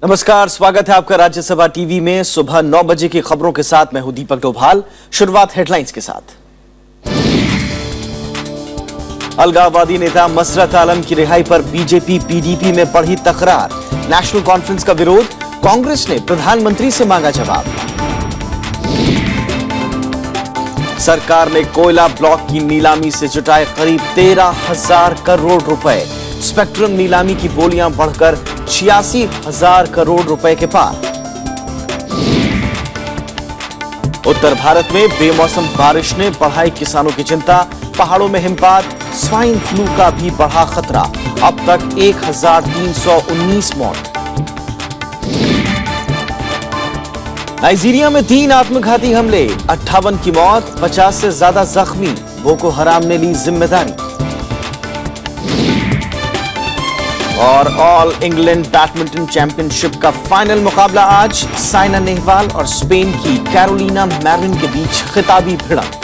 नमस्कार, स्वागत है आपका राज्यसभा टीवी में। सुबह 9 बजे की खबरों के साथ मैं हूं दीपक डोभाल। शुरुआत हेडलाइंस के साथ। अलगाववादी नेता मसरत आलम की रिहाई पर बीजेपी पीडीपी में बढ़ी तकरार। नेशनल कॉन्फ्रेंस का विरोध, कांग्रेस ने प्रधानमंत्री से मांगा जवाब। सरकार ने कोयला ब्लॉक की नीलामी से जुटाए करीब 13,000 करोड़ रुपए। स्पेक्ट्रम नीलामी की बोलियां बढ़कर 86,000 करोड़ रुपए के पार। उत्तर भारत में बेमौसम बारिश ने बढ़ाई किसानों की चिंता। पहाड़ों में हिमपात, स्वाइन फ्लू का भी बढ़ा खतरा। अब तक 1,319 मौत। नाइजीरिया में 3 आत्मघाती हमले, 58 की मौत, 50 से ज्यादा जख्मी। बोको हराम ने ली जिम्मेदारी। और ऑल इंग्लैंड बैडमिंटन चैंपियनशिप का फाइनल मुकाबला आज। साइना नेहवाल और स्पेन की कैरोलिना मैरिन के बीच खिताबी भिड़ंत।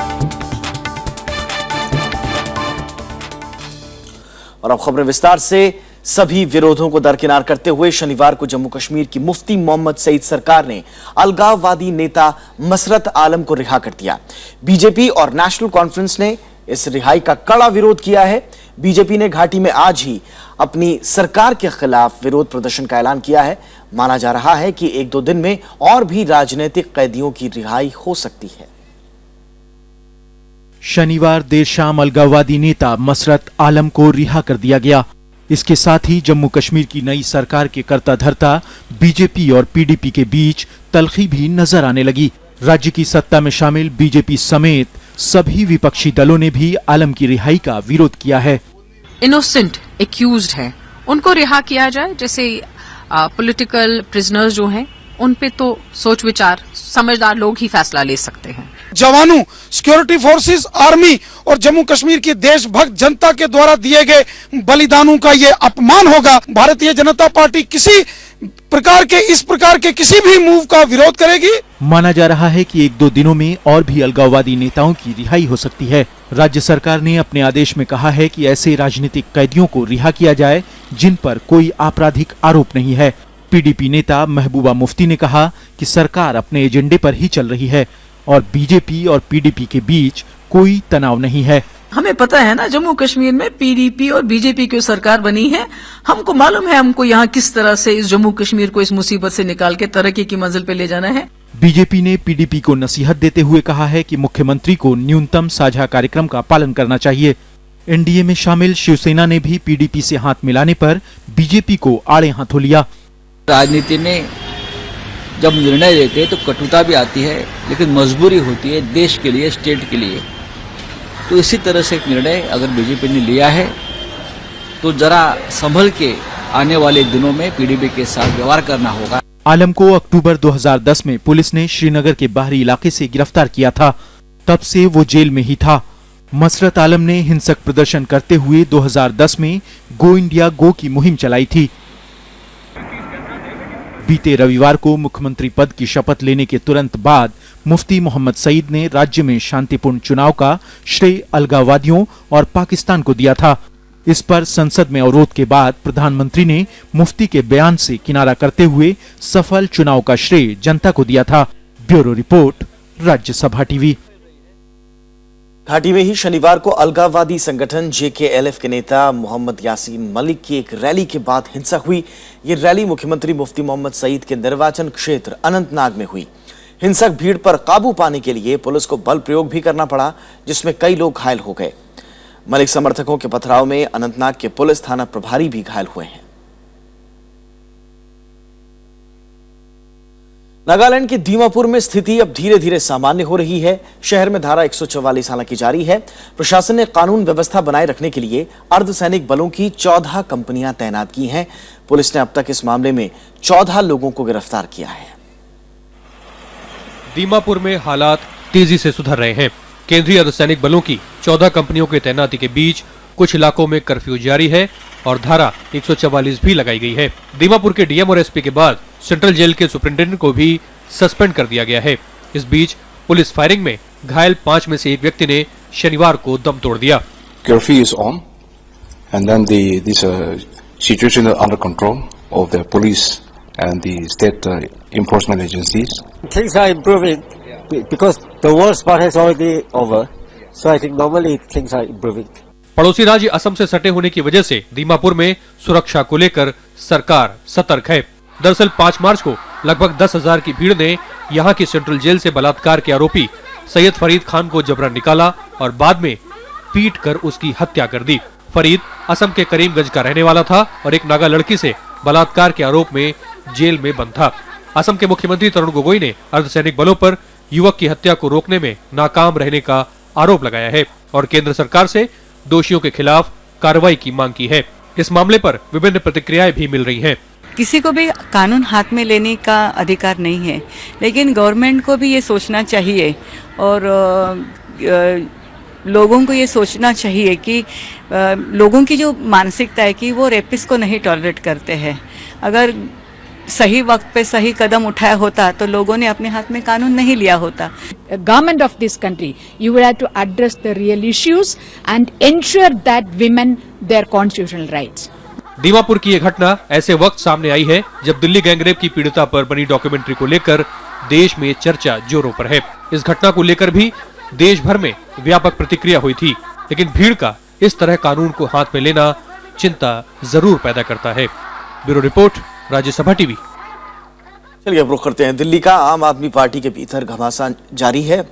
और अब खबरें विस्तार से। सभी विरोधों को दरकिनार करते हुए शनिवार को जम्मू कश्मीर की मुफ्ती मोहम्मद सईद सरकार ने अलगाववादी नेता मसरत आलम को रिहा कर दिया। बीजेपी और नेशनल कॉन्फ्रेंस ने इस रिहाई का कड़ा विरोध किया है। बीजेपी ने घाटी में आज ही अपनी सरकार के खिलाफ विरोध प्रदर्शन का ऐलान किया है। माना जा रहा है कि 1-2 दिन में और भी राजनीतिक कैदियों की रिहाई हो सकती है। शनिवार देर शाम अलगाववादी नेता मसरत आलम को रिहा कर दिया गया। इसके साथ ही जम्मू कश्मीर की नई सरकार के कर्ता धर्ता बीजेपी और पीडीपी के बीच तल्खी भी नजर आने लगी। राज्य की सत्ता में शामिल बीजेपी समेत सभी विपक्षी दलों ने भी आलम की रिहाई का विरोध किया है। इनोसेंट एक्यूज्ड हैं, उनको रिहा किया जाए। जैसे पॉलिटिकल प्रिजनर्स जो हैं, उन पे तो सोच विचार समझदार लोग ही फैसला ले सकते हैं। जवानों, सिक्योरिटी फोर्सेस, आर्मी और जम्मू कश्मीर की देशभक्त जनता के द्वारा दिए गए बलिदानों का ये अपमान होगा। भारतीय जनता पार्टी इस प्रकार के किसी भी मूव का विरोध करेगी। माना जा रहा है कि 1-2 दिनों में और भी अलगाववादी नेताओं की रिहाई हो सकती है। राज्य सरकार ने अपने आदेश में कहा है कि ऐसे राजनीतिक कैदियों को रिहा किया जाए जिन पर कोई आपराधिक आरोप नहीं है। पीडीपी नेता महबूबा मुफ्ती ने कहा कि सरकार अपने एजेंडे पर ही चल रही है और बीजेपी और पीडीपी के बीच कोई तनाव नहीं है। हमें पता है ना, जम्मू कश्मीर में पीडीपी और बीजेपी की सरकार बनी है। हमको मालूम है हमको यहाँ किस तरह से इस जम्मू कश्मीर को इस मुसीबत से निकाल के तरक्की की मंजिल पे ले जाना है। बीजेपी ने पीडीपी को नसीहत देते हुए कहा है कि मुख्यमंत्री को न्यूनतम साझा कार्यक्रम का पालन करना चाहिए। एनडीए में शामिल शिवसेना ने भी पीडीपी से हाथ मिलाने पर बीजेपी को आड़े हाथों लिया। राजनीति में जब निर्णय लेते हैं तो कटुता भी आती है, लेकिन मजबूरी होती है देश के लिए, स्टेट के लिए। तो इसी तरह से एक निर्णय अगर बीजेपी ने लिया है तो जरा संभल के आने वाले दिनों में पीडीपी के साथ व्यवहार करना होगा। आलम को अक्टूबर 2010 में पुलिस ने श्रीनगर के बाहरी इलाके से गिरफ्तार किया था। तब से वो जेल में ही था। मसरत आलम ने हिंसक प्रदर्शन करते हुए 2010 में गो इंडिया गो की मुहिम चलाई थी। बीते रविवार को मुख्यमंत्री पद की शपथ लेने के तुरंत बाद मुफ्ती मोहम्मद सईद ने राज्य में शांतिपूर्ण चुनाव का श्रेय अलगाववादियों और पाकिस्तान को दिया था। इस पर संसद में अवरोध के बाद प्रधानमंत्री ने मुफ्ती के बयान से किनारा करते हुए सफल चुनाव का श्रेय जनता को दिया था। Bureau report, Rajya Sabha TV. घाटी में ही शनिवार को अलगाववादी संगठन JKLF के नेता मोहम्मद यासीन मलिक की एक रैली के बाद हिंसा हुई। ये रैली मुख्यमंत्री मुफ्ती मोहम्मद सईद के निर्वाचन क्षेत्र अनंतनाग में हुई। हिंसक भीड़ पर काबू पाने के लिए पुलिस को बल प्रयोग भी करना पड़ा, जिसमें कई लोग घायल हो गए। मलिक समर्थकों के पथराव में अनंतनाग के पुलिस थाना प्रभारी भी घायल हुए हैं। नागालैंड के दीमापुर में स्थिति अब धीरे धीरे सामान्य हो रही है। शहर में धारा 144 हालांकि जारी है। प्रशासन ने कानून व्यवस्था बनाए रखने के लिए अर्धसैनिक बलों की 14 कंपनियां तैनात की हैं। पुलिस ने अब तक इस मामले में 14 लोगों को गिरफ्तार किया है। दीमापुर में हालात तेजी से सुधर रहे हैं। केंद्रीय अर्धसैनिक बलों की 14 कंपनियों की तैनाती के बीच कुछ इलाकों में कर्फ्यू जारी है और धारा 144 भी लगाई गई है। दीमापुर के डीएम और एसपी के बाद सेंट्रल जेल के सुपरिंटेंडेंट को भी सस्पेंड कर दिया गया है। इस बीच पुलिस फायरिंग में घायल 5 में से एक व्यक्ति ने शनिवार को दम तोड़ दिया। Curfew is on, and then this situation is under control of the police and the state enforcement agencies. Things are improving because the worst part has already over. So I think normally things are improving. पड़ोसी राज्य असम से सटे होने की वजह से दीमापुर में सुरक्षा को लेकर सरकार सतर्क है। दरअसल 5 मार्च को लगभग 10,000 की भीड़ ने यहां की सेंट्रल जेल से बलात्कार के आरोपी सैयद फरीद खान को जबरन निकाला और बाद में पीट कर उसकी हत्या कर दी। फरीद असम के करीमगंज का रहने वाला था और एक नागा लड़की से बलात्कार के आरोप में जेल में बंद था। असम के मुख्यमंत्री तरुण गोगोई ने अर्धसैनिक बलों पर युवक की हत्या को रोकने में नाकाम रहने का आरोप लगाया है और केंद्र सरकार से दोषियों के खिलाफ कार्रवाई की मांग की है। इस मामले पर विभिन्न प्रतिक्रियाएं भी मिल रही हैं। किसी को भी कानून हाथ में लेने का अधिकार नहीं है, लेकिन गवर्नमेंट को भी ये सोचना चाहिए और लोगों को ये सोचना चाहिए कि लोगों की जो मानसिकता है कि वो रेपिस्ट को नहीं टॉलरेट करते हैं। अगर सही वक्त पे सही कदम उठाया होता तो लोगों ने अपने हाथ में कानून नहीं लिया होता। Government of this country, you will have to address the real issues and ensure that women their constitutional rights. Dimapur की ये घटना ऐसे वक्त सामने आई है जब दिल्ली गैंगरेप की पीड़िता पर बनी डॉक्यूमेंट्री को लेकर देश में चर्चा जोरों पर है। इस घटना को लेकर भी देश भर में व्यापक प्रतिक्रिया हुई थी, लेकिन भीड़ का इस तरह कानून को हाथ में लेना चिंता जरूर पैदा करता है। Bureau report, Rajya Sabha TV. चलिए अब रुख करते हैं दिल्ली का। आम आदमी पार्टी के भीतर घमासान जारी है।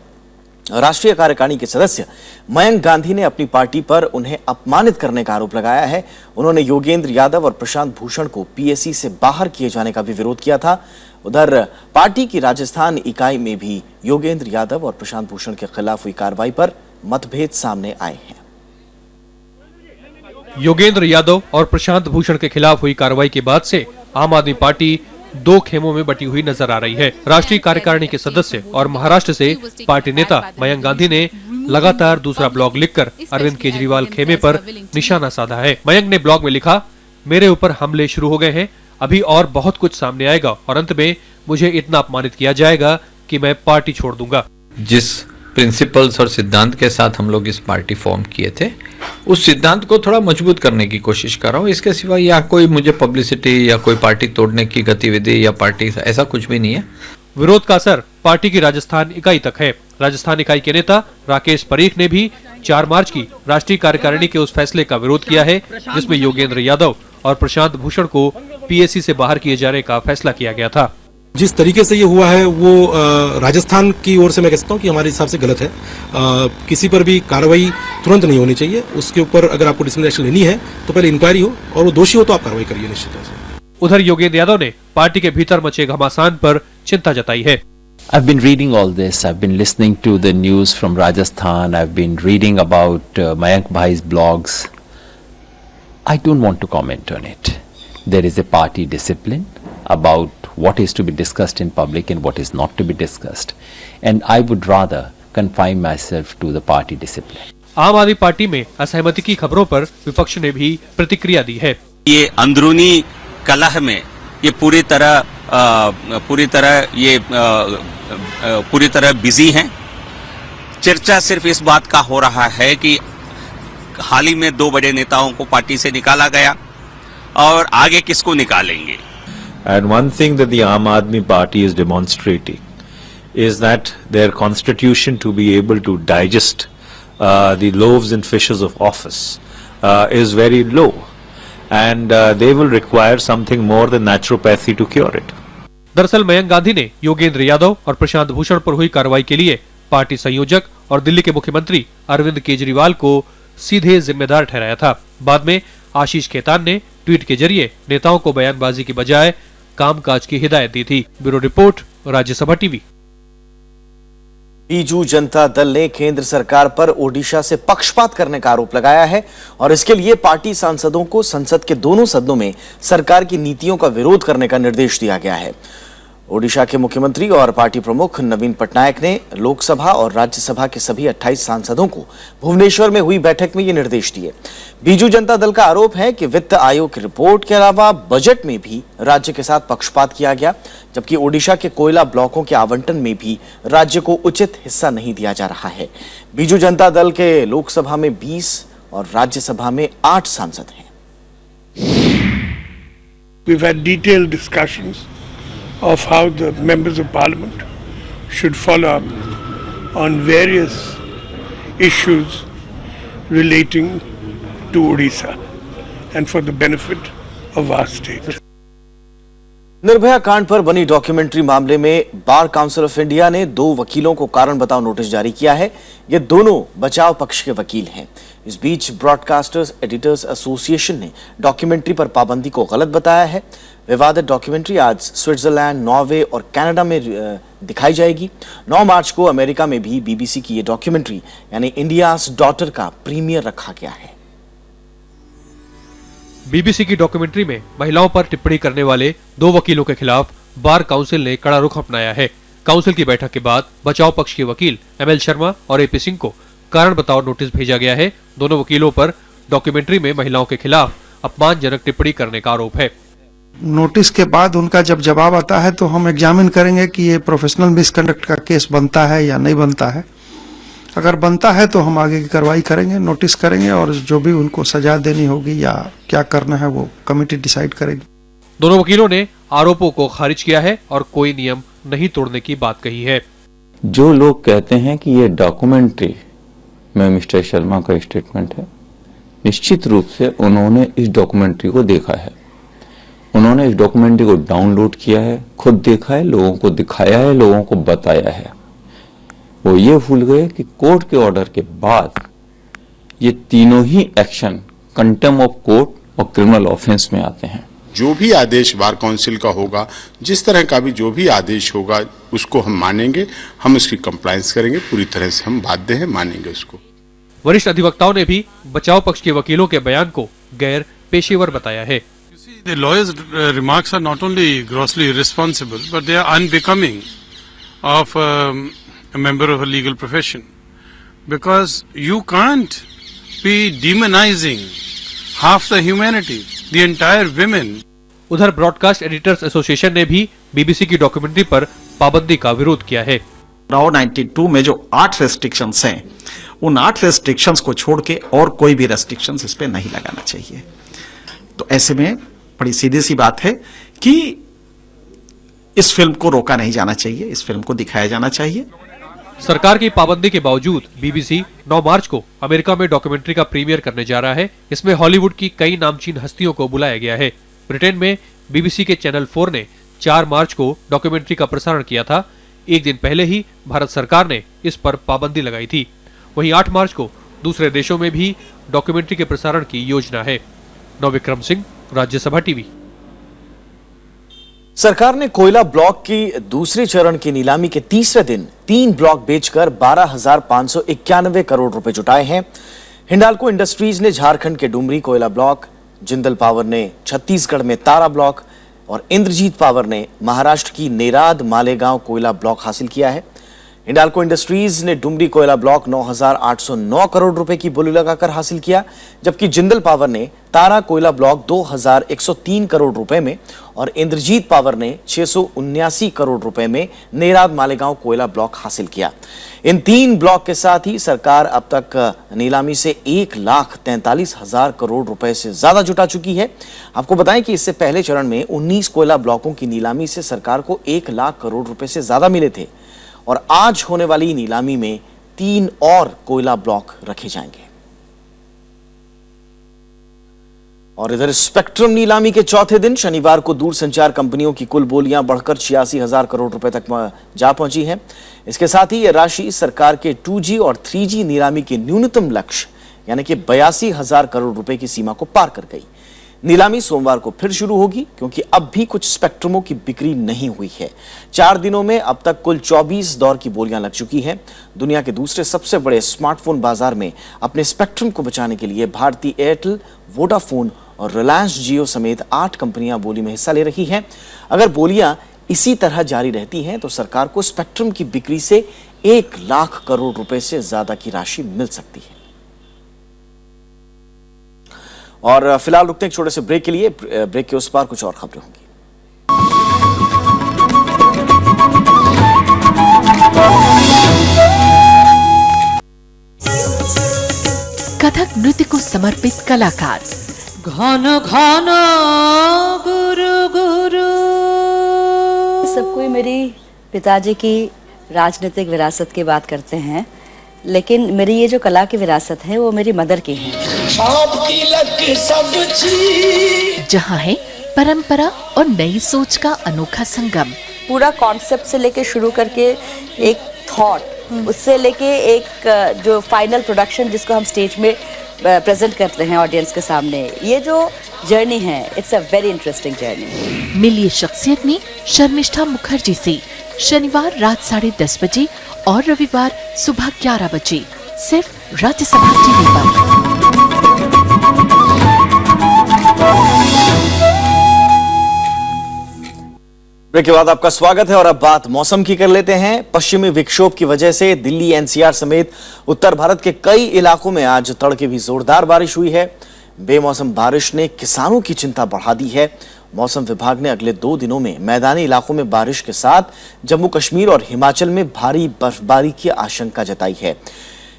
राष्ट्रीय कार्यकारिणी के सदस्य मयंक गांधी ने अपनी पार्टी पर उन्हें अपमानित करने का आरोप लगाया है। उन्होंने योगेंद्र यादव और प्रशांत भूषण को पीएसी से बाहर किए जाने का भी विरोध किया था। उधर पार्टी की राजस्थान इकाई में भी योगेंद्र यादव और प्रशांत भूषण के खिलाफ हुई कार्रवाई पर मतभेद सामने आए हैं। योगेंद्र यादव और प्रशांत भूषण के खिलाफ हुई कार्रवाई के बाद से आम आदमी पार्टी 2 खेमों में बटी हुई नजर आ रही है। राष्ट्रीय कार्यकारिणी के सदस्य और महाराष्ट्र से पार्टी नेता मयंक गांधी ने लगातार दूसरा ब्लॉग लिखकर अरविंद केजरीवाल खेमे पर निशाना साधा है। मयंक ने ब्लॉग में लिखा, मेरे ऊपर हमले शुरू हो गए हैं, अभी और बहुत कुछ सामने आएगा और अंत में मुझे इतना अपमानित किया जाएगा कि मैं पार्टी छोड़ दूंगा। जिस प्रिंसिपल्स और सिद्धांत के साथ हम लोग इस पार्टी फॉर्म किए थे, उस सिद्धांत को थोड़ा मजबूत करने की कोशिश कर रहा हूँ। इसके सिवा या कोई मुझे पब्लिसिटी या कोई पार्टी तोड़ने की गतिविधि या पार्टी ऐसा कुछ भी नहीं है। विरोध का असर पार्टी की राजस्थान इकाई तक है। राजस्थान इकाई के नेता राकेश परीख ने भी 4 मार्च की राष्ट्रीय कार्यकारिणी के उस फैसले का विरोध किया है जिसमें योगेंद्र यादव और प्रशांत भूषण को पीएसी से बाहर किए जाने का फैसला किया गया था। जिस तरीके से ये हुआ है वो राजस्थान की ओर से मैं कहता हूँ कि हमारे हिसाब से गलत है। किसी पर भी कार्रवाई तुरंत नहीं होनी चाहिए। उसके ऊपर अगर आपको डिसिप्लिनरी एक्शन लेनी है तो पहले इंक्वायरी हो और वो दोषी हो तो आप कार्रवाई करिए निश्चित रूप से। उधर योगेंद्र यादव ने पार्टी के भीतर मचे घमासान पर चिंता जताई है। I've been reading all this. I've been listening to the news from Rajasthan. I've been reading about Mayank Bhai's blogs. I don't want to comment on it. There is a party discipline about what is to be discussed in public and what is not to be discussed. And I would rather confine myself to the party discipline. आम आदमी party में असहमति की खबरों पर विपक्ष ने भी प्रतिक्रिया दी है। ये अंदरूनी कलह में ये पूरी तरह बिजी हैं। चर्चा सिर्फ इस बात का हो रहा है कि हाल ही में 2 बड़े नेताओं को पार्टी से निकाला गया और आगे किसको निकालेंगे। And one thing that the Aam Aadmi Party is demonstrating is that their constitution to be able to digest the loaves and fishes of office is very low, and they will require something more than naturopathy to cure it. दरअसल मयंक गांधी ने योगेंद्र यादव और प्रशांत भूषण पर हुई कार्रवाई के लिए party संयोजक और दिल्ली के मुख्यमंत्री अरविंद केजरीवाल को सीधे जिम्मेदार ठहराया था। बाद में आशीष खेतान ने ट्वीट के जरिए नेताओं को बयानबाजी की बजाय कामकाज की हिदायत दी थी। Bureau report, Rajya Sabha TV. Biju Janata Dal ने केंद्र सरकार पर ओडिशा से पक्षपात करने का आरोप लगाया है और इसके लिए पार्टी सांसदों को संसद के दोनों सदनों में सरकार की नीतियों का विरोध करने का निर्देश दिया गया है। ओडिशा के मुख्यमंत्री और पार्टी प्रमुख नवीन पटनायक ने लोकसभा और राज्यसभा के सभी 28 सांसदों को भुवनेश्वर में हुई बैठक में ये निर्देश दिए। बीजू जनता दल का आरोप है कि वित्त आयोग की रिपोर्ट के अलावा बजट में भी राज्य के साथ पक्षपात किया गया, जबकि ओडिशा के कोयला ब्लॉकों के आवंटन में भी राज्य को उचित हिस्सा नहीं दिया जा रहा है। बीजू जनता दल के लोकसभा में 20 और राज्यसभा में 8 सांसद हैं। We've had detailed discussions of how the members of parliament should follow up on various issues relating to Odisha and for the benefit of our state. Nirbhaya कांड पर बनी डॉक्यूमेंट्री मामले में बार काउंसिल ऑफ इंडिया ने 2 वकीलों को कारण बताओ नोटिस जारी किया है। ये दोनों बचाव पक्ष के वकील हैं। इस बीच ब्रॉडकास्टर्स एडिटर्स एसोसिएशन ने डॉक्यूमेंट्री पर पाबंदी को गलत बताया है। विवादित डॉक्यूमेंट्री आज स्विट्जरलैंड, नॉर्वे और कनाडा में दिखाई जाएगी। 9 मार्च को अमेरिका में भी बीबीसी की ये डॉक्यूमेंट्री यानी इंडियाज डॉटर का प्रीमियर रखा गया है। बीबीसी की डॉक्यूमेंट्री में महिलाओं पर टिप्पणी करने वाले 2 वकीलों के खिलाफ बार काउंसिल ने कड़ा रुख अपनाया है। काउंसिल की बैठक के बाद बचाव पक्ष के वकील एमएल शर्मा और एपी सिंह को कारण बताओ नोटिस भेजा गया है। दोनों वकीलों पर डॉक्यूमेंट्री में महिलाओं के खिलाफ अपमानजनक टिप्पणी करने का आरोप है। नोटिस के बाद उनका जब जवाब आता है तो हम एग्जामिन करेंगे कि ये प्रोफेशनल मिसकंडक्ट का केस बनता है या नहीं बनता है। अगर बनता है तो हम आगे की कार्रवाई करेंगे, नोटिस करेंगे और जो भी उनको सजा देनी होगी या क्या करना है वो कमेटी डिसाइड करेगी। दोनों वकीलों ने आरोपों को खारिज किया है और कोई नियम नहीं तोड़ने की बात कही है। जो लोग कहते हैं कि ये डॉक्यूमेंट्री में मिस्टर शर्मा का स्टेटमेंट है, निश्चित रूप से उन्होंने इस डॉक्यूमेंट्री को देखा है, उन्होंने इस डॉक्यूमेंट्री को डाउनलोड किया है, खुद देखा है, लोगों को दिखाया है, लोगों को बताया है। वो ये भूल गए कि कोर्ट के ऑर्डर के बाद ये तीनों ही एक्शन कंटेम्प्ट ऑफ कोर्ट और क्रिमिनल ऑफेंस में आते हैं। जो भी आदेश बार काउंसिल का होगा, जिस तरह का भी जो भी आदेश होगा उसको हम मानेंगे, हम उसकी कंप्लायंस करेंगे, पूरी तरह से हम बाध्य हैं, मानेंगे उसको। वरिष्ठ अधिवक्ताओं ने भी बचाव पक्ष के वकीलों के बयान को गैर पेशेवर बताया है। The lawyer's remarks are not only grossly irresponsible, but they are unbecoming of a member of a legal profession, because you can't be demonizing half the humanity, the entire women. उधर ब्रॉडकास्ट एडिटर्स एसोसिएशन ने भी BBC की documentary पर पाबंदी का विरोध किया है। राव 92 में जो 8 रेस्ट्रिक्शंस हैं, उन 8 रेस्ट्रिक्शंस को छोड़ के और कोई भी रेस्ट्रिक्शंस इस पे नहीं लगाना चाहिए। तो ऐसे में बड़ी सीधी सी बात है कि इस फिल्म को रोका नहीं जाना चाहिए, इस फिल्म को दिखाया जाना चाहिए। सरकार की पाबंदी के बावजूद बीबीसी 9 मार्च को अमेरिका में डॉक्यूमेंट्री का प्रीमियर करने जा रहा है। इसमें हॉलीवुड की कई नामचीन हस्तियों को बुलाया गया है। ब्रिटेन में बीबीसी के चैनल 4 ने 4 मार्च को डॉक्यूमेंट्री का प्रसारण किया था। एक दिन पहले ही भारत सरकार ने इस पर पाबंदी लगाई थी। वहीं 8 मार्च को दूसरे देशों में भी डॉक्यूमेंट्री के प्रसारण की योजना है। नवविक्रम सिंह, राज्यसभा टीवी। सरकार ने कोयला ब्लॉक की दूसरे चरण की नीलामी के तीसरे दिन 3 ब्लॉक बेचकर 12,591 करोड़ रुपए जुटाए हैं। हिंडाल्को इंडस्ट्रीज ने झारखंड के डुमरी कोयला ब्लॉक, जिंदल पावर ने छत्तीसगढ़ में तारा ब्लॉक और इंद्रजीत पावर ने महाराष्ट्र की नेराद मालेगांव कोयला ब्लॉक हासिल किया है। हिंडाल्को इंडस्ट्रीज ने डुमरी कोयला ब्लॉक 9,809 करोड़ रुपए की बोली लगाकर हासिल किया, जबकि जिंदल पावर ने तारा कोयला ब्लॉक 2,103 करोड़ रुपए में और इंद्रजीत पावर ने 679 करोड़ रुपए में नेराद मालेगांव कोयला ब्लॉक हासिल किया। इन 3 ब्लॉक के साथ ही सरकार अब तक नीलामी से 1,43,000 करोड़ रुपए से ज्यादा जुटा चुकी है। आपको बताएं कि इससे पहले चरण में 19 कोयला ब्लॉकों की नीलामी से सरकार को 1 लाख करोड़ रुपए से ज्यादा मिले थे और आज होने वाली नीलामी में 3 और कोयला ब्लॉक रखे जाएंगे। और इधर स्पेक्ट्रम नीलामी के चौथे दिन शनिवार को दूरसंचार कंपनियों की कुल बोलियां बढ़कर 86,000 करोड़ रुपए तक जा पहुंची हैं। इसके साथ ही यह राशि सरकार के 2G और 3G नीलामी के न्यूनतम लक्ष्य यानी कि 82,000 करोड़ रुपए की सीमा को पार कर गई। नीलामी सोमवार को फिर शुरू होगी क्योंकि अब भी कुछ स्पेक्ट्रमों की बिक्री नहीं हुई है। 4 दिनों में अब तक कुल 24 दौर की बोलियां लग चुकी हैं। दुनिया के दूसरे सबसे बड़े स्मार्टफोन बाजार में अपने स्पेक्ट्रम को बचाने के लिए भारतीय एयरटेल, वोडाफोन और रिलायंस जियो समेत 8 कंपनियां बोली में हिस्सा ले रही हैं। अगर बोलियां इसी तरह जारी रहती हैं तो सरकार को स्पेक्ट्रम की बिक्री से 1 लाख करोड़ रुपए से ज्यादा की राशि मिल सकती है। और फिलहाल रुकते हैं एक छोटे से ब्रेक के लिए। ब्रेक के उस पार कुछ और खबरें होंगी। कथक नृत्य को समर्पित कलाकार घन घन गुरु गुरु सब कोई मेरी पिताजी की राजनीतिक विरासत की बात करते हैं, लेकिन मेरी ये जो कला की विरासत है वो मेरी मदर की है। जहाँ है परंपरा और नई सोच का अनोखा संगम। पूरा कॉन्सेप्ट से लेके शुरू करके एक थॉट, उससे लेके एक जो फाइनल प्रोडक्शन जिसको हम स्टेज में प्रेजेंट करते हैं ऑडियंस के सामने, ये जो जर्नी है it's a very interesting journey. मिलिए शख्सियत में शर्मिष्ठा मुखर्जी से शनिवार रात 10:30 बजे और रविवार सुबह 11 बजे सिर्फ राज्यसभा टीवी पर। ब्रेक के बाद आपका स्वागत है और अब बात मौसम की कर लेते हैं। पश्चिमी विक्षोभ की वजह से दिल्ली, एनसीआर समेत उत्तर भारत के कई इलाकों में आज तड़के भी जोरदार बारिश हुई है। बेमौसम बारिश ने किसानों की चिंता बढ़ा दी है। मौसम विभाग ने अगले 2 दिनों में मैदानी इलाकों में बारिश के साथ जम्मू कश्मीर और हिमाचल में भारी बर्फबारी की आशंका जताई है।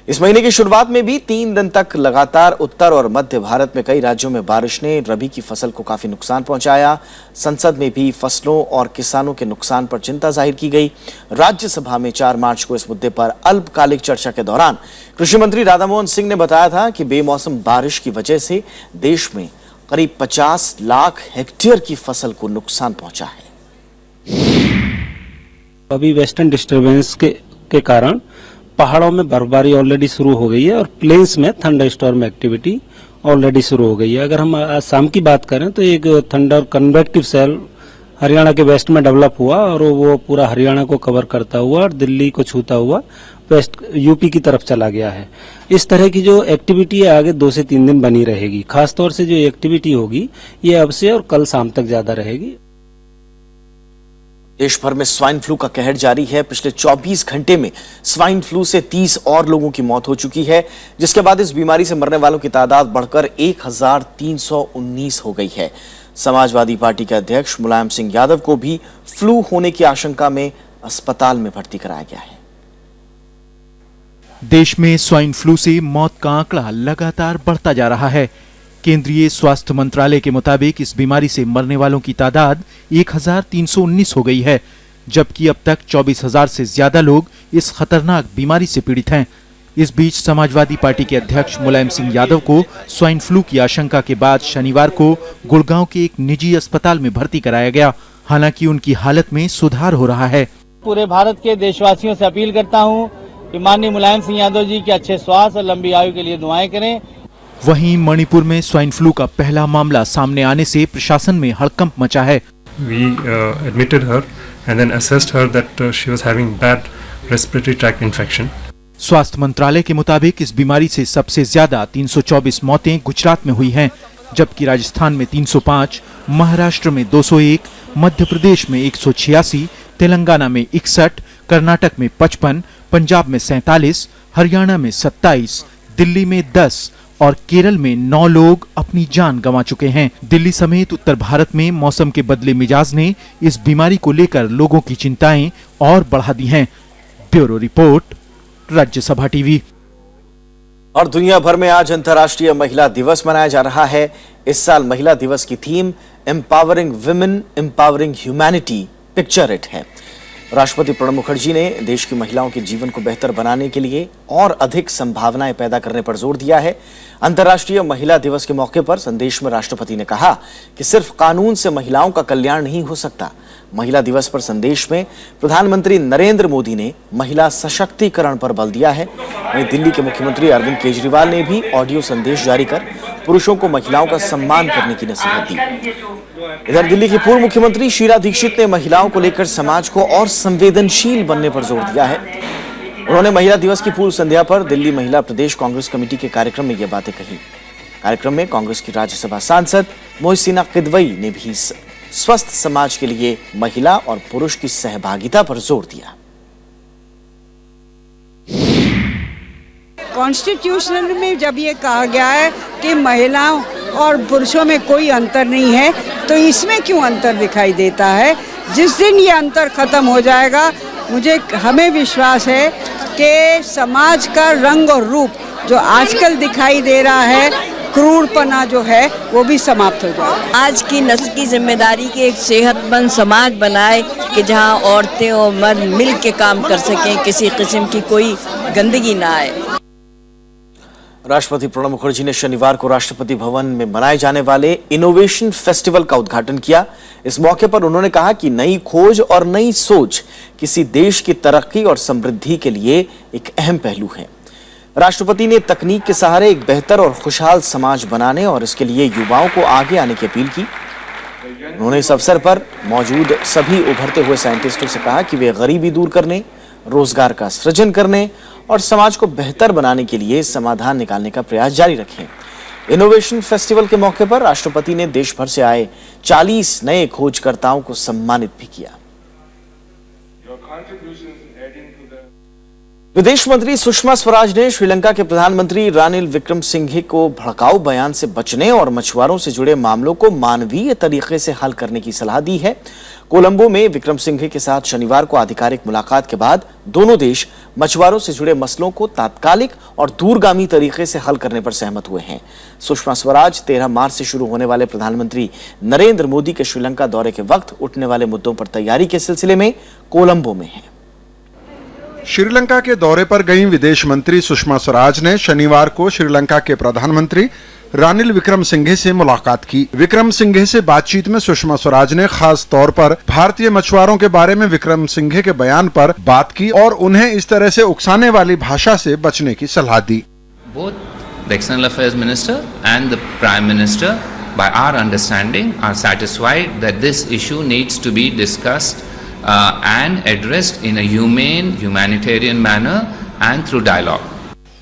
इस महीने की शुरुआत में भी 3 दिन तक लगातार उत्तर और मध्य भारत में कई राज्यों में बारिश ने रबी की फसल को काफी नुकसान पहुंचाया। संसद में भी फसलों और किसानों के नुकसान पर चिंता जाहिर की गई। राज्यसभा में 4 मार्च को इस मुद्दे पर अल्पकालिक चर्चा के दौरान कृषि मंत्री राधामोहन सिंह ने बताया था कि बेमौसम बारिश की वजह से देश में करीब 50 लाख हेक्टेयर की फसल को नुकसान पहुंचा है। अभी वेस्टर्न डिस्टर्बेंस के कारण पहाड़ों में बर्फबारी ऑलरेडी शुरू हो गई है और प्लेन्स में थंडर स्टॉर्म एक्टिविटी ऑलरेडी शुरू हो गई है। अगर हम आज शाम की बात करें तो एक थंडर कन्वेक्टिव सेल हरियाणा के वेस्ट में डेवलप हुआ और वो पूरा हरियाणा को कवर करता हुआ और दिल्ली को छूता हुआ वेस्ट यूपी की तरफ चला गया है। इस तरह की जो एक्टिविटी है आगे 2 से 3 दिन बनी रहेगी। खासतौर से जो एक्टिविटी होगी ये अब से और कल शाम तक ज्यादा रहेगी। देश भर में स्वाइन फ्लू का कहर जारी है। पिछले 24 घंटे में स्वाइन फ्लू से 30 और लोगों की मौत हो चुकी है, जिसके बाद इस बीमारी से मरने वालों की तादाद बढ़कर 1319 हो गई है। समाजवादी पार्टी के अध्यक्ष मुलायम सिंह यादव को भी फ्लू होने की आशंका में अस्पताल में भर्ती कराया गया है। देश में स्वाइन फ्लू से मौत का आंकड़ा लगातार बढ़ता जा रहा है। केंद्रीय स्वास्थ्य मंत्रालय के मुताबिक इस बीमारी से मरने वालों की तादाद 1319 हो गई है, जबकि अब तक 24,000 से ज्यादा लोग इस खतरनाक बीमारी से पीड़ित हैं। इस बीच समाजवादी पार्टी के अध्यक्ष मुलायम सिंह यादव को स्वाइन फ्लू की आशंका के बाद शनिवार को गुड़गांव के एक निजी अस्पताल में भर्ती कराया गया। हालांकि उनकी हालत में सुधार हो रहा है। पूरे भारत के देशवासियों से अपील करता हूं कि माननीय मुलायम सिंह यादव जी के अच्छे स्वास्थ्य और लंबी आयु के लिए दुआएं करें। वहीं मणिपुर में स्वाइन फ्लू का पहला मामला सामने आने से प्रशासन में हड़कंप मचा है। We admitted her and then assessed her that she was having bad respiratory tract infection. स्वास्थ्य मंत्रालय के मुताबिक इस बीमारी से सबसे ज्यादा 324 मौतें गुजरात में हुई हैं, जबकि राजस्थान में 305, महाराष्ट्र में 201, मध्य प्रदेश में 186, तेलंगाना में 61, कर्नाटक में 55, पंजाब में 47, हरियाणा में 27, दिल्ली में 10 और केरल में 9 लोग अपनी जान गंवा चुके हैं। दिल्ली समेत उत्तर भारत में मौसम के बदले मिजाज ने इस बीमारी को लेकर लोगों की चिंताएं और बढ़ा दी हैं। Bureau report, Rajya Sabha TV. और दुनिया भर में आज अंतर्राष्ट्रीय महिला दिवस मनाया जा रहा है। इस साल महिला दिवस की theme empowering women, empowering humanity, picture it है। राष्ट्रपति प्रणब मुखर्जी ने देश की महिलाओं के जीवन को बेहतर बनाने के लिए और अधिक संभावनाएं पैदा करने पर जोर दिया है। अंतर्राष्ट्रीय महिला दिवस के मौके पर संदेश में राष्ट्रपति ने कहा कि सिर्फ कानून से महिलाओं का कल्याण नहीं हो सकता। महिला दिवस पर संदेश में प्रधानमंत्री नरेंद्र मोदी ने महिला सशक्तिकरण पर बल दिया है। वहीं दिल्ली के मुख्यमंत्री अरविंद केजरीवाल ने भी ऑडियो संदेश जारी कर पुरुषों को महिलाओं का सम्मान करने की नसीहत दी। इधर दिल्ली की पूर्व मुख्यमंत्री शीला दीक्षित ने महिलाओं को लेकर समाज को और संवेदनशील बनने पर जोर दिया है। उन्होंने महिला दिवस की पूर्व संध्या पर दिल्ली महिला प्रदेश कांग्रेस कमेटी के कार्यक्रम में ये बातें कही। कार्यक्रम में कांग्रेस की राज्यसभा सांसद मोहसिना किदवई ने भी स्वस्थ समाज के लिए महिला और पुरुष की सहभागिता पर जोर दिया। कॉन्स्टिट्यूशन में जब ये कहा गया है कि महिलाओं और पुरुषों में कोई अंतर नहीं है, तो इसमें क्यों अंतर दिखाई देता है? जिस दिन ये अंतर खत्म हो जाएगा, हमें विश्वास है कि समाज का रंग और रूप जो आजकल दिखाई दे रहा है क्रूरपना जो है वो भी समाप्त हो जाए। आज की नस्ल की जिम्मेदारी कि एक सेहतमंद समाज बनाए कि जहां औरतें और मर्द मिल के काम कर सकें, किसी किस्म की कोई गंदगी ना आए। राष्ट्रपति प्रणब मुखर्जी ने शनिवार को राष्ट्रपति भवन में मनाए जाने वाले इनोवेशन फेस्टिवल का उद्घाटन किया। इस मौके पर उन्होंने कहा कि नई खोज और नई सोच किसी देश की तरक्की और समृद्धि के लिए एक अहम पहलू है। राष्ट्रपति ने तकनीक के सहारे एक बेहतर और खुशहाल समाज बनाने और इसके लिए युवाओं को आगे आने की अपील की। उन्होंने इस अवसर पर मौजूद सभी उभरते हुए साइंटिस्टों से कहा कि वे गरीबी दूर करने, रोजगार का सृजन करने और समाज को बेहतर बनाने के लिए समाधान निकालने का प्रयास जारी रखें। इनोवेशन फेस्टिवल के मौके पर राष्ट्रपति ने देश भर से आए 40 नए खोजकर्ताओं को सम्मानित भी किया। विदेश मंत्री सुषमा स्वराज ने श्रीलंका के प्रधानमंत्री रानिल विक्रमसिंघे को भड़काऊ बयान से बचने और मछुआरों से जुड़े मामलों को मानवीय तरीके से हल करने की सलाह दी है। कोलंबो में विक्रमसिंघे के साथ शनिवार को आधिकारिक मुलाकात के बाद दोनों देश मछुआरों से जुड़े मसलों को तात्कालिक और दूरगामी तरीके से हल करने पर सहमत हुए हैं। सुषमा स्वराज 13 मार्च से शुरू होने वाले प्रधानमंत्री नरेंद्र मोदी के श्रीलंका दौरे के वक्त उठने वाले मुद्दों पर तैयारी के सिलसिले में कोलंबो में हैं। श्रीलंका के दौरे पर गई विदेश मंत्री सुषमा स्वराज ने शनिवार को श्रीलंका के प्रधानमंत्री रानिल विक्रमसिंघे से मुलाकात की। विक्रमसिंघे से बातचीत में सुषमा स्वराज ने खास तौर पर भारतीय मछुआरों के बारे में विक्रमसिंघे के बयान पर बात की और उन्हें इस तरह से उकसाने वाली भाषा से बचने की सलाह दी। Both the External Affairs Minister and the Prime Minister, by our understanding, are satisfied that this issue needs to be discussed and addressed in a humane, humanitarian manner and through dialogue.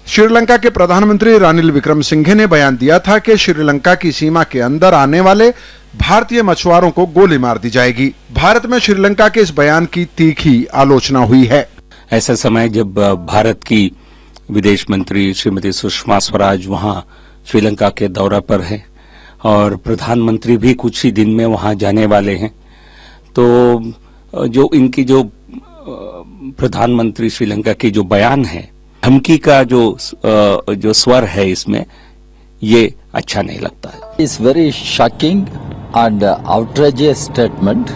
Sri Lanka के प्रधानमंत्री रानिल विक्रमसिंघे ने बयान दिया था कि श्रीलंका की सीमा के अंदर आने वाले भारतीय मछुआरों को गोली मार दी जाएगी। भारत में श्रीलंका के इस बयान की तीखी आलोचना हुई है। ऐसा समय जब भारत की विदेश मंत्री श्रीमती सुषमा स्वराज वहां श्रीलंका के दौरा पर है और प्रधानमंत्री भी कुछ ही दिन में वहां जाने वाले हैं, तो जो इनकी जो प्रधानमंत्री श्रीलंका की जो बयान है, धमकी का जो स्वर है इसमें, ये अच्छा नहीं लगता है। It's very shocking and outrageous statement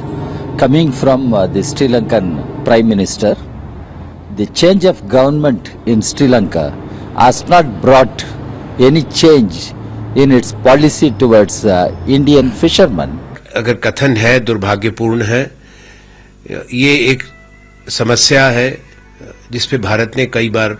coming from the Sri Lankan Prime Minister. The change of government in Sri Lanka has not brought any change in its policy towards Indian fishermen. अगर कथन है दुर्भाग्यपूर्ण है, ये एक समस्या है जिस पे भारत ने कई बार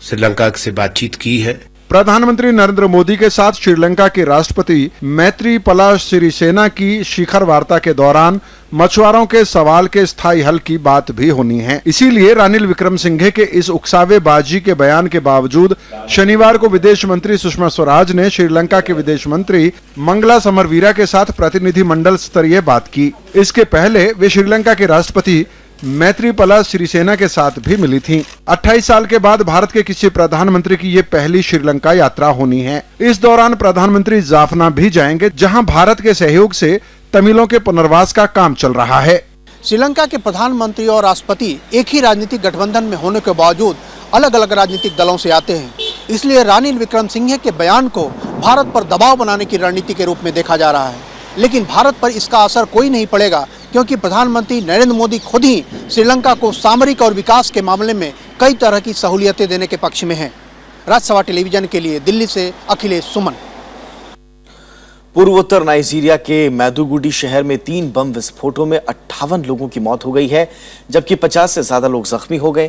श्रीलंका से बातचीत की है। प्रधानमंत्री नरेंद्र मोदी के साथ श्रीलंका के राष्ट्रपति मैत्रीपाला सिरिसेना की शिखर वार्ता के दौरान मछुआरों के सवाल के स्थायी हल की बात भी होनी है। इसीलिए रानिल विक्रमसिंघे के इस उकसावेबाजी के बयान के बावजूद शनिवार को विदेश मंत्री सुषमा स्वराज ने श्रीलंका के विदेश मंत्री मंगला समरवीरा के साथ प्रतिनिधिमंडल स्तरीय बात की। इसके पहले वे श्रीलंका के राष्ट्रपति मैत्रीपाला सिरिसेना के साथ भी मिली थीं। 28 साल के बाद भारत के किसी प्रधानमंत्री की ये पहली श्रीलंका यात्रा होनी है। इस दौरान प्रधानमंत्री जाफना भी जाएंगे, जहां भारत के सहयोग से तमिलों के पुनर्वास का काम चल रहा है। श्रीलंका के प्रधानमंत्री और राष्ट्रपति एक ही राजनीतिक गठबंधन में होने के बावजूद अलग अलग राजनीतिक दलों से आते हैं, इसलिए रानिल विक्रमसिंघे के बयान को भारत पर दबाव बनाने की रणनीति के रूप में देखा जा रहा है। लेकिन भारत पर इसका असर कोई नहीं पड़ेगा, क्योंकि प्रधानमंत्री नरेंद्र मोदी खुद ही श्रीलंका को सामरिक और विकास के मामले में कई तरह की सहूलियतें देने के पक्ष में हैं। राज्यसभा टेलीविजन के लिए दिल्ली से अखिलेश सुमन। पूर्वोत्तर नाइजीरिया के मैदुगुडी शहर में 3 बम विस्फोटों में 58 लोगों की मौत हो गई है, जबकि 50 से ज्यादा लोग जख्मी हो गए।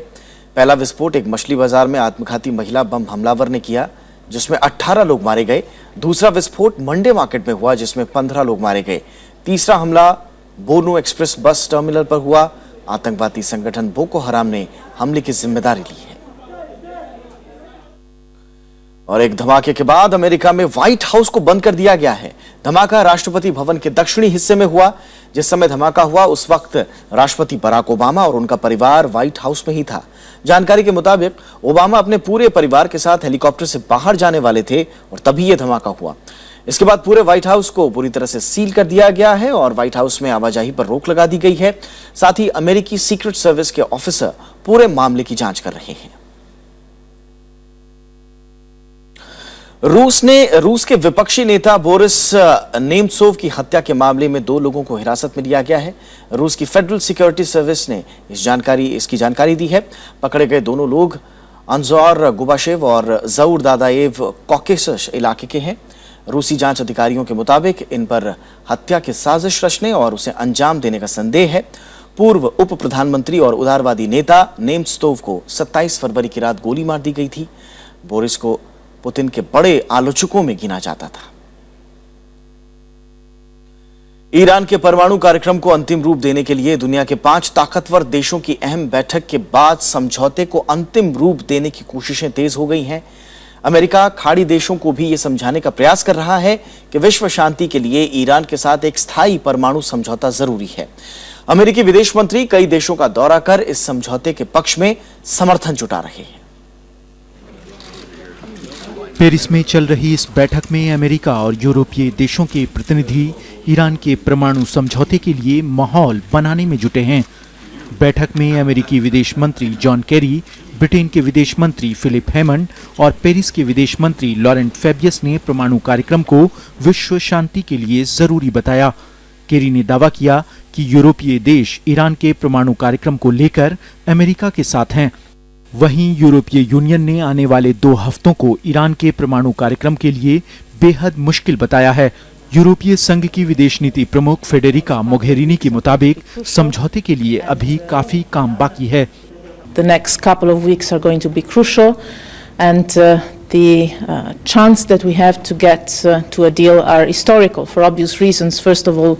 पहला विस्फोट एक मछली बाजार में आत्मघाती महिला बम हमलावर ने किया, जिसमें 18 लोग मारे गए। दूसरा विस्फोट मंडे मार्केट में हुआ, जिसमें 15 लोग मारे गए। तीसरा हमला बोनो एक्सप्रेस बस टर्मिनल पर हुआ। आतंकवादी संगठन बोको हराम ने हमले की जिम्मेदारी ली है। और एक धमाके के बाद अमेरिका में व्हाइट हाउस को बंद कर दिया गया है। धमाका राष्ट्रपति भवन के दक्षिणी हिस्से में हुआ। जिस समय धमाका हुआ उस वक्त राष्ट्रपति बराक ओबामा और उनका परिवार व्हाइट हाउस में ही था। जानकारी के मुताबिक ओबामा अपने पूरे परिवार के साथ हेलीकॉप्टर से बाहर जाने वाले थे और तभी यह धमाका हुआ। इसके बाद पूरे व्हाइट हाउस को पूरी तरह से सील कर दिया गया है और व्हाइट हाउस में आवाजाही पर रोक लगा दी गई है। साथ ही अमेरिकी सीक्रेट सर्विस के ऑफिसर पूरे मामले की जांच कर रहे हैं। रूस के विपक्षी नेता बोरिस नेमत्सोव की हत्या के मामले में 2 लोगों को हिरासत में लिया गया है। रूस की फेडरल सिक्योरिटी सर्विस ने इसकी जानकारी दी है। पकड़े गए दोनों लोग अंजोर गुबाशेव और जऊर दादाएव कॉकेसस इलाके के हैं। रूसी जांच अधिकारियों के मुताबिक इन पर हत्या की साजिश रचने और उसे अंजाम देने का संदेह है। पूर्व उप प्रधानमंत्री और उदारवादी नेता नेमत्सोव को 27 फरवरी की रात गोली मार दी गई थी। बोरिस को पुतिन के बड़े आलोचकों में गिना जाता था। ईरान के परमाणु कार्यक्रम को अंतिम रूप देने के लिए दुनिया के 5 ताकतवर देशों की अहम बैठक के बाद समझौते को अंतिम रूप देने की कोशिशें तेज हो गई हैं। अमेरिका खाड़ी देशों को भी यह समझाने का प्रयास कर रहा है कि विश्व शांति के लिए ईरान के साथ एक स्थायी परमाणु समझौता जरूरी है। अमेरिकी विदेश मंत्री कई देशों का दौरा कर इस समझौते के पक्ष में समर्थन जुटा रहे हैं। पेरिस में चल रही इस बैठक में अमेरिका और यूरोपीय देशों के प्रतिनिधि ईरान के परमाणु समझौते के लिए माहौल बनाने में जुटे हैं। बैठक में अमेरिकी विदेश मंत्री जॉन केरी, ब्रिटेन के विदेश मंत्री फिलिप हेमंड और पेरिस के विदेश मंत्री लॉरेंट फेबियस ने परमाणु कार्यक्रम को विश्व शांति के लिए जरूरी बताया। केरी ने दावा किया कि यूरोपीय देश ईरान के परमाणु कार्यक्रम को लेकर अमेरिका के साथ हैं। वहीं यूरोपीय यूनियन ने आने वाले 2 हफ्तों को ईरान के परमाणु कार्यक्रम के लिए बेहद मुश्किल बताया है। यूरोपीय संघ की विदेश नीति प्रमुख फेडेरिका मोघेरिनी के मुताबिक समझौते के लिए अभी काफी काम बाकी है। The next couple of weeks are going to be crucial, and the chance that we have to get to a deal are historical for obvious reasons. First of all,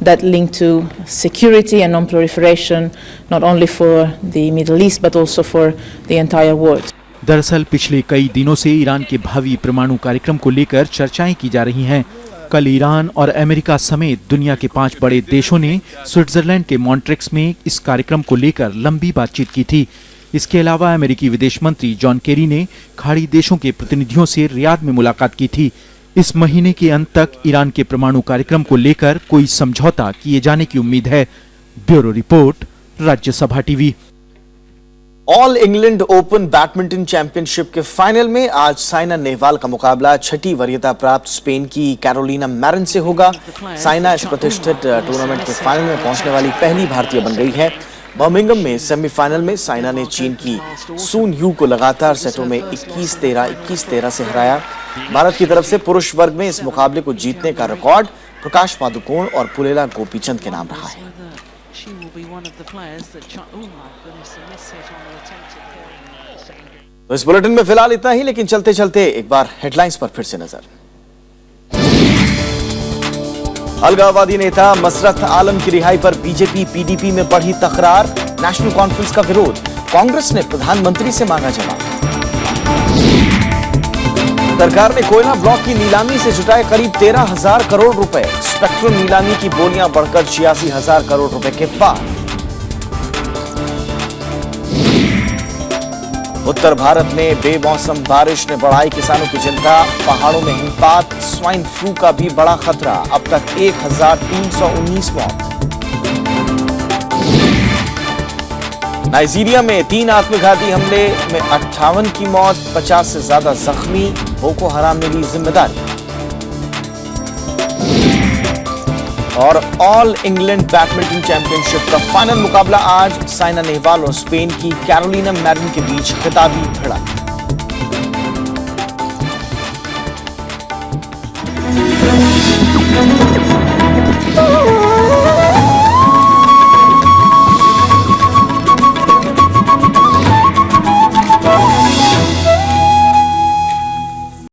that link to security and non-proliferation, not only for the Middle East but also for the entire world. दरअसल पिछले कई दिनों से Iran के भावी परमाणु कार्यक्रम को लेकर चर्चाएं की जा रही हैं। कल ईरान और अमेरिका समेत दुनिया के 5 बड़े देशों ने स्विट्जरलैंड के मॉन्ट्रिक्स में इस कार्यक्रम को लेकर लंबी बातचीत की थी। इसके अलावा अमेरिकी विदेश मंत्री जॉन केरी ने खाड़ी देशों के प्रतिनिधियों से रियाद में मुलाकात की थी। इस महीने के अंत तक ईरान के परमाणु कार्यक्रम को लेकर कोई समझौता किए जाने की उम्मीद है। Bureau report, Rajya Sabha TV. All England open badminton championship के फाइनल में आज साइना नेहवाल का मुकाबला 6ठी वरीयता प्राप्त स्पेन की कैरोलिना मैरिन से होगा। साइना इस प्रतिष्ठित टूर्नामेंट के फाइनल में पहुंचने वाली पहली भारतीय बन गई है। बर्मिंघम में सेमीफाइनल में साइना ने चीन की सून यू को लगातार सेटों में 21-13, 21-13 से हराया। भारत की तरफ से पुरुष वर्ग में इस मुकाबले को जीतने का रिकॉर्ड प्रकाश पादुकोण और पुलेला गोपीचंद के नाम रहा है। तो इस बुलेटिन में फिलहाल इतना ही, लेकिन चलते चलते एक बार हेडलाइंस पर फिर से नजर। अलगाववादी नेता मसरत आलम की रिहाई पर बीजेपी पीडीपी में बढ़ी तकरार। नेशनल कॉन्फ्रेंस का विरोध, कांग्रेस ने प्रधानमंत्री से मांगा जवाब। सरकार ने कोयला ब्लॉक की नीलामी से जुटाए करीब 13,000 करोड़ रुपए। स्पेक्ट्रम नीलामी की बोलियां बढ़कर 86,000 करोड़ रुपए के पार। उत्तर भारत में बेमौसम बारिश ने बढ़ाई किसानों की चिंता। पहाड़ों में हिमपात, स्वाइन फ्लू का भी बड़ा खतरा। अब तक 1,319 मौत। नाइजीरिया में 3 आत्मघाती हमले में 58 की मौत, 50 से ज्यादा जख्मी। बोको हराम ने ली जिम्मेदारी। और ऑल इंग्लैंड बैडमिंटन चैंपियनशिप का फाइनल मुकाबला आज साइना नेहवाल और स्पेन की कैरोलिना मैरिन के बीच खिताबी भिड़ंत।